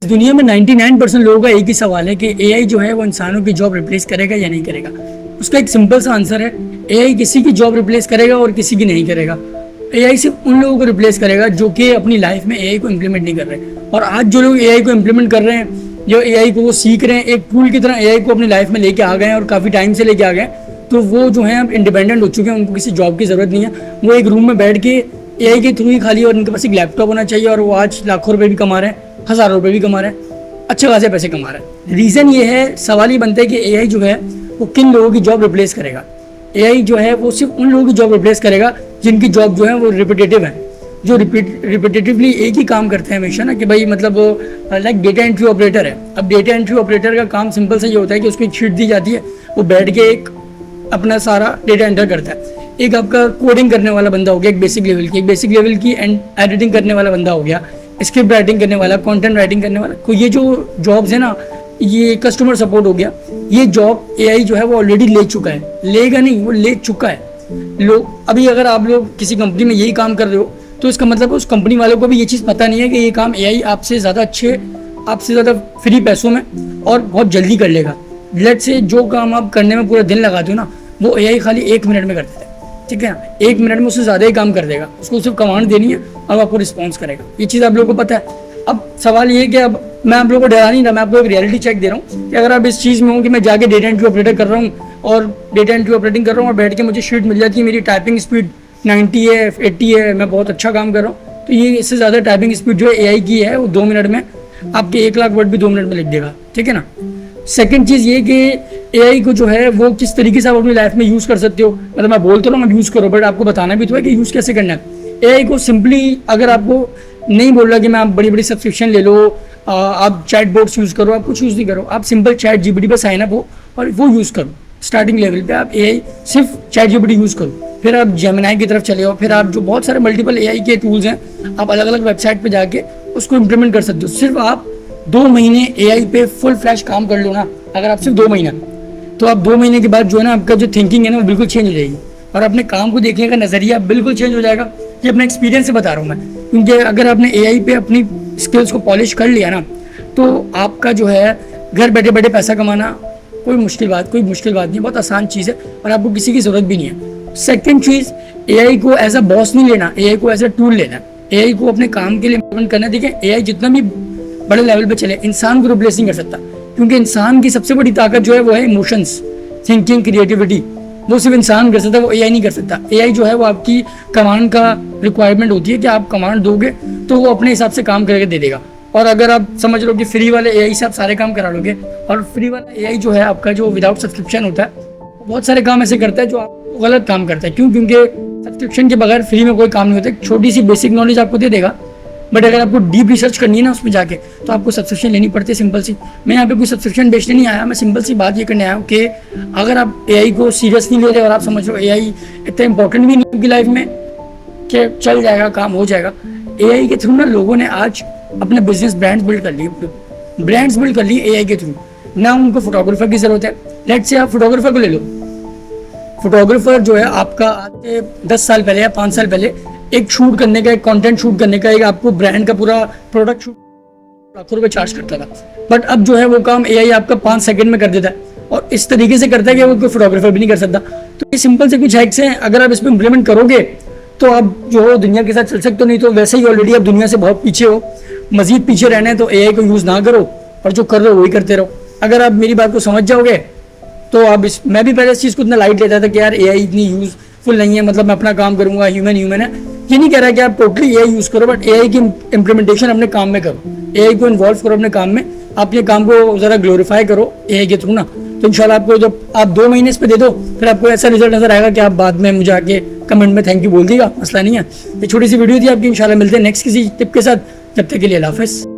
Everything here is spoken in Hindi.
दुनिया में 99% लोगों का एक ही सवाल है कि एआई जो है वो इंसानों की जॉब रिप्लेस करेगा या नहीं करेगा। उसका एक सिंपल सा आंसर है, एआई किसी की जॉब रिप्लेस करेगा और किसी की नहीं करेगा। एआई सिर्फ उन लोगों को रिप्लेस करेगा जो कि अपनी लाइफ में एआई को इम्प्लीमेंट नहीं कर रहे। और आज जो लोग एआई को इम्प्लीमेंट कर रहे हैं, जो एआई को वो सीख रहे हैं, एक टूल की तरह एआई को अपनी लाइफ में लेके आ गए हैं और काफ़ी टाइम से लेके आ गए, तो वो जो है अब इंडिपेंडेंट हो चुके हैं। उनको किसी जॉब की ज़रूरत नहीं है। वो एक रूम में बैठ के एआई के थ्रू ही खाली, और उनके पास एक लैपटॉप होना चाहिए, और वो आज लाखों रुपये भी कमा रहे हैं, हज़ारों रुपये भी कमा रहे हैं, अच्छे खासे पैसे कमा रहे हैं। रीज़न ये है, सवाल ये बनता है कि एआई जो है वो किन लोगों की जॉब रिप्लेस करेगा। एआई जो है वो सिर्फ उन लोगों की जॉब रिप्लेस करेगा जिनकी जॉब जो है वो रिपीटेटिव है, जो रिपीटेटिवली एक ही काम करते हैं हमेशा ना, कि भाई मतलब लाइक डेटा एंट्री ऑपरेटर है। अब डेटा एंट्री ऑपरेटर का काम सिंपल से ये होता है कि उसको एक शीट दी जाती है, वो बैठ के एक अपना सारा डेटा एंटर करता है। एक आपका कोडिंग करने वाला बंदा हो गया, एक बेसिक लेवल की एंड एडिटिंग करने वाला बंदा हो गया, स्क्रिप्ट राइटिंग करने वाला, कंटेंट राइटिंग करने वाला। तो ये जो जॉब्स है ना, ये कस्टमर सपोर्ट हो गया, ये जॉब एआई जो है वो ऑलरेडी ले चुका है। लेगा नहीं, वो ले चुका है। लोग अभी अगर आप लोग किसी कंपनी में यही काम कर रहे हो, तो इसका मतलब उस कंपनी वालों को भी ये चीज़ पता नहीं है कि ये काम एआई आपसे ज़्यादा अच्छे, आपसे ज़्यादा फ्री पैसों में और बहुत जल्दी कर लेगा। लेट से जो काम आप करने में पूरा दिन लगाते हो ना, वो एआई खाली 1 मिनट में कर देता है। ठीक है ना, 1 मिनट में उससे ज़्यादा ही काम कर देगा। उसको सिर्फ कमांड देनी है और आपको रिस्पॉन्स करेगा। ये चीज़ आप लोगों को पता है। अब सवाल ये है कि अब मैं आप लोगों को डरा नहीं रहा, मैं आपको एक रियलिटी चेक दे रहा हूँ कि अगर आप इस चीज़ में हो कि मैं जाके डेटा एंट्री ऑपरेटर कर रहा हूँ और डेटा एंट्री ऑपरेटिंग कर रहा हूँ और बैठ के मुझे शीट मिल जाती है, मेरी टाइपिंग स्पीड 90 है, 80 है, मैं बहुत अच्छा काम कर रहा हूँ, तो ये इससे ज़्यादा टाइपिंग स्पीड जो है एआई की है, वो 2 मिनट में आपके 1 लाख वर्ड भी 2 मिनट में लिख देगा। ठीक है ना। सेकंड चीज़ ये कि एआई को जो है वो किस तरीके से आप अपनी लाइफ में यूज़ कर सकते हो। मतलब मैं बोलता हूँ आप यूज़ करो, बट आपको बताना भी तो है कि यूज़ कैसे करना है। एआई को सिंपली, अगर आपको नहीं बोल रहा कि मैं आप बड़ी बड़ी सब्सक्रिप्शन ले लो, आप चैट बोर्ड्स यूज़ करो, आप कुछ यूज़ नहीं करो, आप सिंपल चैट जीपीटी पर साइन अप हो और वो यूज़ करो। स्टार्टिंग लेवल पे आप एआई सिर्फ चैट जीपीटी यूज़ करो, फिर आप जेमिनाई की तरफ चले हो, फिर आप जो बहुत सारे मल्टीपल एआई के टूल्स हैं, आप अलग अलग वेबसाइट पे जाके उसको इम्प्लीमेंट कर सकते हो। सिर्फ आप 2 महीने एआई पे फुल फ्लैश काम कर लो ना, अगर आप सिर्फ 2 महीना, तो आप 2 महीने के बाद जो है ना, आपका जो थिंकिंग है ना वो बिल्कुल चेंज हो जाएगी और अपने काम को देखने का नज़रिया बिल्कुल चेंज हो जाएगा। ये अपना एक्सपीरियंस से बता रहा हूँ मैं, क्योंकि अगर आपने एआई पे अपनी स्किल्स को पॉलिश कर लिया ना, तो आपका जो है घर बैठे बैठे पैसा कमाना कोई मुश्किल बात नहीं, बहुत आसान चीज़ है और आपको किसी की ज़रूरत भी नहीं है। सेकेंड चीज़, एआई को एज अ बॉस नहीं लेना, एआई को एज अ टूल लेना। एआई को अपने काम के लिए इम्प्लीमेंट करना। देखिए, एआई जितना भी बड़े लेवल पे चले, इंसान को रिप्लेस नहीं कर सकता, क्योंकि इंसान की सबसे बड़ी ताकत जो है वो है इमोशंस, थिंकिंग, क्रिएटिविटी। वो सिर्फ इंसान कर सकता है, वो एआई नहीं कर सकता। एआई जो है वो आपकी कमांड का रिक्वायरमेंट होती है कि आप कमांड दोगे तो वो अपने हिसाब से काम करके दे देगा। और अगर आप समझ लो कि फ्री वाले एआई से आप सारे काम करा लोगे, और फ्री वाला एआई जो है आपका, जो विदाउट सब्सक्रिप्शन होता है, बहुत सारे काम ऐसे करता है जो आप गलत काम करता है। क्यों? क्योंकि सब्सक्रिप्शन के बगैर फ्री में कोई काम नहीं होता। छोटी सी बेसिक नॉलेज आपको दे देगा, बट अगर आपको डीप रिसर्च करनी है ना उसमें जाके, तो आपको सब्सक्रिप्शन लेनी पड़ती है। सिंपल सी, मैं यहाँ पे कोई सब्सक्रिप्शन बेचने नहीं आया, मैं सिंपल सी बात ये करने आया हूँ कि अगर आप एआई को सीरियस नहीं ले रहे और आप समझ लो एआई इतना इंपॉर्टेंट भी नहीं है आपकी लाइफ में कि चल जाएगा, काम हो जाएगा, एआई के थ्रू ना लोगों ने आज अपने बिजनेस ब्रांड्स बिल्ड कर लिए एआई के थ्रू। ना उनको फोटोग्राफर की जरूरत है। लेट्स से आप फोटोग्राफर को ले लो। फोटोग्राफर जो है आपका आज से 10 साल पहले या 5 साल पहले एक शूट करने का, एक कंटेंट शूट करने का, एक आपको ब्रांड का पूरा प्रोडक्ट शूट लाखों रुपए चार्ज करता था। बट अब जो है वो काम एआई आपका 5 सेकंड में कर देता है, और इस तरीके से करता है कि वो कोई फोटोग्राफर भी नहीं कर सकता। तो ये सिंपल से कुछ हैक्स हैं, अगर आप इसमें इम्प्लीमेंट करोगे तो आप जो हो दुनिया के साथ चल सकते हो। नहीं तो वैसे ही ऑलरेडी आप दुनिया से बहुत पीछे हो। मजीद पीछे रहना है तो एआई को यूज़ ना करो, और जो कर रहे हो वही करते रहो। अगर आप मेरी बात को समझ जाओगे तो आप मैं भी पहले इस चीज़ को इतना लाइट लेता था कि यार एआई इतनी यूज़फुल नहीं है, मतलब मैं अपना काम करूँगा, ह्यूमन है। ये नहीं कह रहा कि आप टोटली एआई यूज़ करो, बट एआई की इम्प्लीमेंटेशन अपने काम में करो, एआई को इन्वॉल्व करो अपने काम में, अपने काम को ज़रा ग्लोरीफाई करो एआई के थ्रू ना। तो इंशाल्लाह आपको, जब आप 2 महीने इस पर दे दो, फिर आपको ऐसा रिजल्ट नजर आएगा कि आप बाद में मुझे आके कमेंट में थैंक यू बोल दीजिएगा, मसला नहीं है। ये छोटी सी वीडियो थी आपकी, इंशाल्लाह मिलते हैं नेक्स्ट किसी टिप के साथ। जब तक के लिए अल्लाह हाफ़िज़।